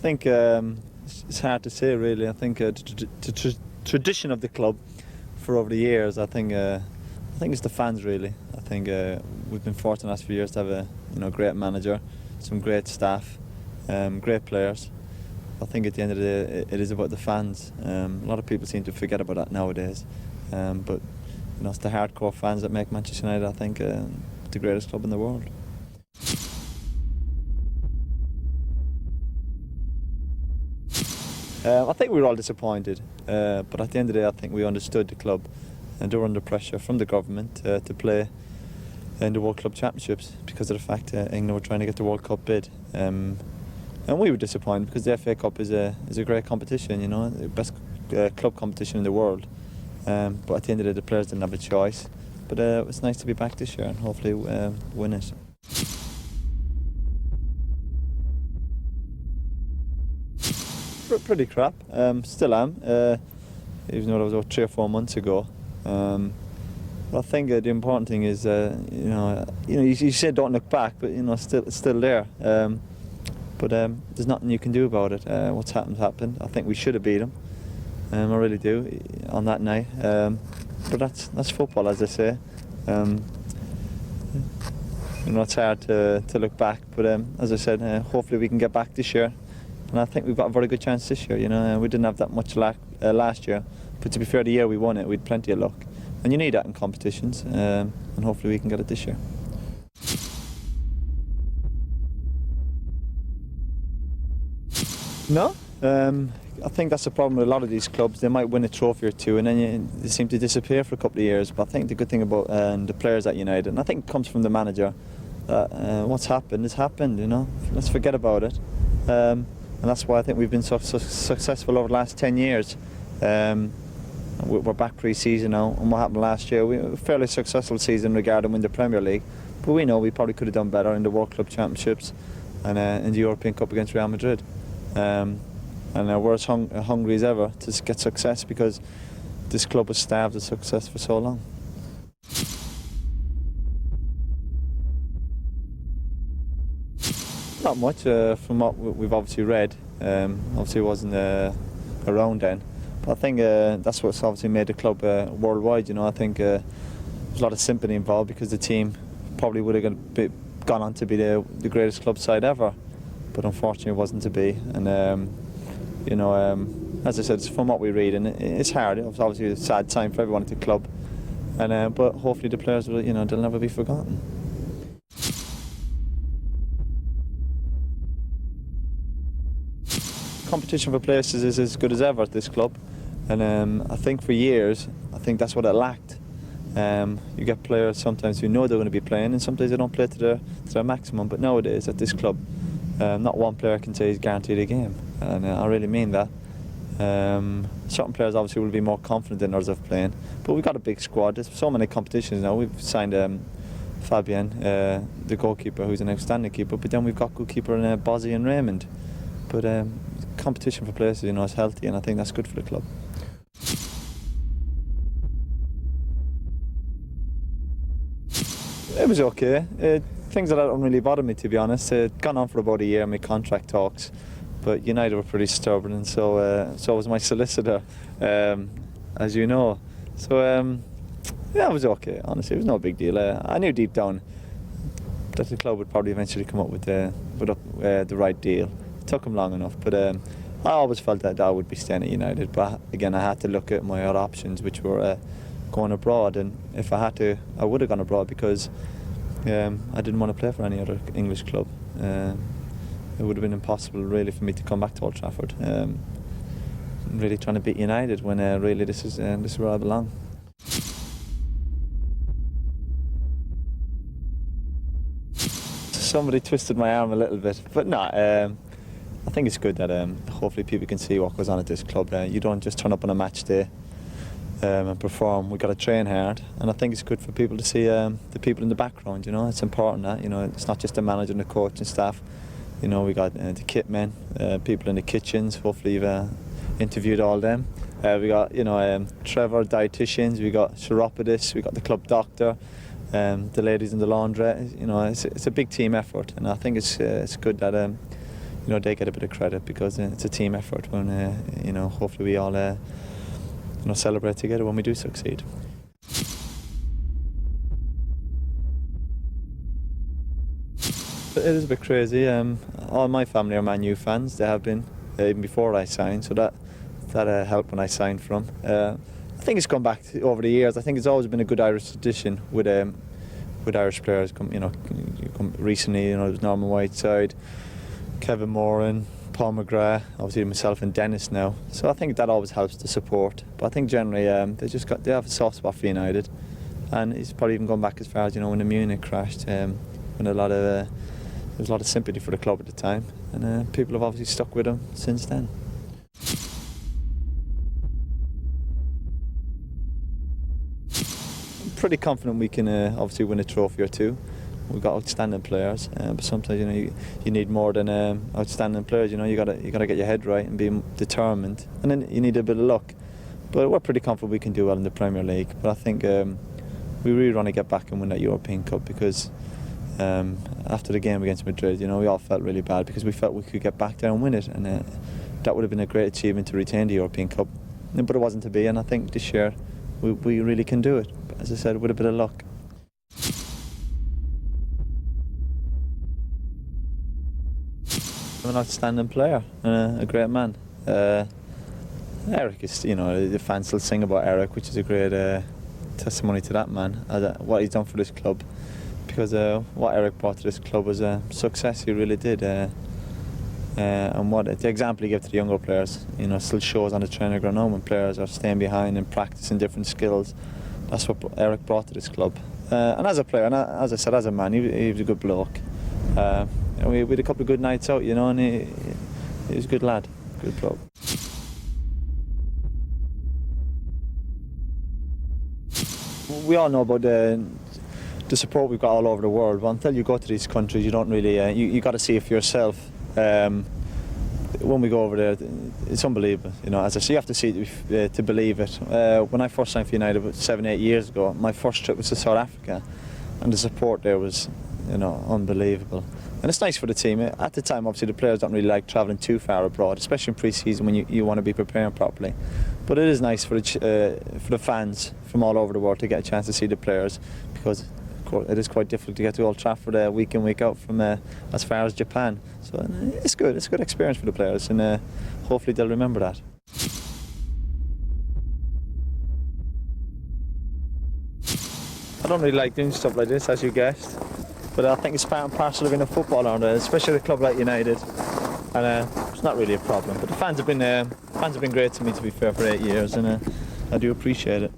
think it's hard to say really. I think the tradition of the club for over the years, I think it's the fans really. I think we've been fortunate the last few years to have a great manager, some great staff, great players. I think at the end of the day it is about the fans. A lot of people seem to forget about that nowadays, but it's the hardcore fans that make Manchester United, I think, the greatest club in the world. I think we were all disappointed, but at the end of the day I think we understood the club and they were under pressure from the government to play in the World Club Championships because of the fact England were trying to get the World Cup bid. And we were disappointed because the F.A.Cup is a great competition, the best club competition in the world. But at the end of the day the players didn't have a choice. But it was nice to be back this year and hopefully win it. Pretty crap. Still am, even though that was about 3 or 4 months ago. But I think the important thing is, you say don't look back, but it's still there. But there's nothing you can do about it. What's happened. I think we should have beat them. I really do on that night. But that's football, as I say. It's hard to look back, but as I said, hopefully we can get back this year. And I think we've got a very good chance this year. We didn't have that much last year, but to be fair, the year we won it, we had plenty of luck, and you need that in competitions. And hopefully we can get it this year. No, I think that's the problem with a lot of these clubs. They might win a trophy or two, and then they seem to disappear for a couple of years. But I think the good thing about the players at United, and I think it comes from the manager, what's happened has happened. Let's forget about it. And that's why I think we've been so successful over the last 10 years. We're back pre-season now, and what happened last year, we had a fairly successful season regarding winning the Premier League, but we know we probably could have done better in the World Club Championships and in the European Cup against Real Madrid. And we're as hungry as ever to get success because this club was starved of success for so long. Not much from what we've obviously read. Obviously it wasn't around then, but I think that's what's obviously made the club worldwide. I think there's a lot of sympathy involved because the team probably would have gone on to be the greatest club side ever, but unfortunately it wasn't to be. And as I said, it's from what we read, and it's hard. It's obviously a sad time for everyone at the club, and but hopefully the players will, they'll never be forgotten. Competition for places is as good as ever at this club, and I think for years that's what it lacked. You get players sometimes who know they're going to be playing, and sometimes they don't play to their maximum. But nowadays at this club, not one player can say he's guaranteed a game, and I really mean that. Certain players obviously will be more confident than others of playing, but we've got a big squad. There's so many competitions now. We've signed Fabian, the goalkeeper, who's an outstanding keeper, but then we've got goalkeeper in Bozzy and Raymond. But competition for places, is healthy, and I think that's good for the club. It was okay. Things that don't really bother me, to be honest. It's gone on for about a year, my contract talks, but United were pretty stubborn, and so was my solicitor, as you know. So yeah, it was okay. Honestly, it was no big deal. I knew deep down that the club would probably eventually come up with the right deal. It took them long enough, but I always felt that I would be staying at United. But again, I had to look at my other options, which were going abroad. And if I had to, I would have gone abroad because I didn't want to play for any other English club. It would have been impossible, really, for me to come back to Old Trafford. Really trying to beat United when really this is where I belong. Somebody twisted my arm a little bit, but no. I think it's good that hopefully people can see what goes on at this club. You don't just turn up on a match day and perform. We've got to train hard, and I think it's good for people to see the people in the background. It's important that it's not just the manager and the coach and staff. We got the kit men, people in the kitchens. Hopefully you've interviewed all them. We got Trevor, dietitians. We got chiropodists. We got the club doctor. The ladies in the laundrette. It's a big team effort, and I think it's good that they get a bit of credit because it's a team effort when hopefully we all celebrate together when we do succeed. It is a bit crazy. All my family are Man U fans. They have been even before I signed, so that helped when I signed for them. I think it's gone back over the years. I think it's always been a good Irish tradition with Irish players. Recently, there was Norman Whiteside, Kevin Moran, Paul McGrath, obviously myself and Dennis now. So I think that always helps to support. But I think generally they have a soft spot for United, and it's probably even gone back as far as when the Munich crashed, when there was a lot of sympathy for the club at the time, and people have obviously stuck with them since then. Pretty confident we can obviously win a trophy or two. We've got outstanding players, but sometimes you need more than outstanding players. You got to get your head right and be determined, and then you need a bit of luck. But we're pretty confident we can do well in the Premier League. But I think we really want to get back and win that European Cup because after the game against Madrid, we all felt really bad because we felt we could get back there and win it, and that would have been a great achievement to retain the European Cup. But it wasn't to be, and I think this year we really can do it. As I said, with a bit of luck. I'm an outstanding player and a great man. Eric is, the fans still sing about Eric, which is a great testimony to that man, what he's done for this club. Because what Eric brought to this club was a success. He really did. And the example he gave to the younger players, still shows on the training ground now when players are staying behind and practicing different skills. That's what Eric brought to this club. And as a player, and as I said, as a man, he was a good bloke. We had a couple of good nights out, and he was a good lad, good bloke. We all know about the support we've got all over the world. But until you go to these countries, you don't really. You got to see it for yourself. When we go over there, it's unbelievable. As I say, you have to see it to believe it. When I first signed for United about 7-8 years ago, my first trip was to South Africa, and the support there was, unbelievable. And it's nice for the team. At the time, obviously, the players don't really like travelling too far abroad, especially in pre-season when you want to be preparing properly. But it is nice for the fans from all over the world to get a chance to see the players, because it is quite difficult to get to Old Trafford week in, week out from as far as Japan. So it's good. It's a good experience for the players, and hopefully they'll remember that. I don't really like doing stuff like this, as you guessed, but I think it's part and parcel of being a footballer, especially at a club like United, and it's not really a problem. But the fans have been great to me, to be fair, for 8 years, and I do appreciate it.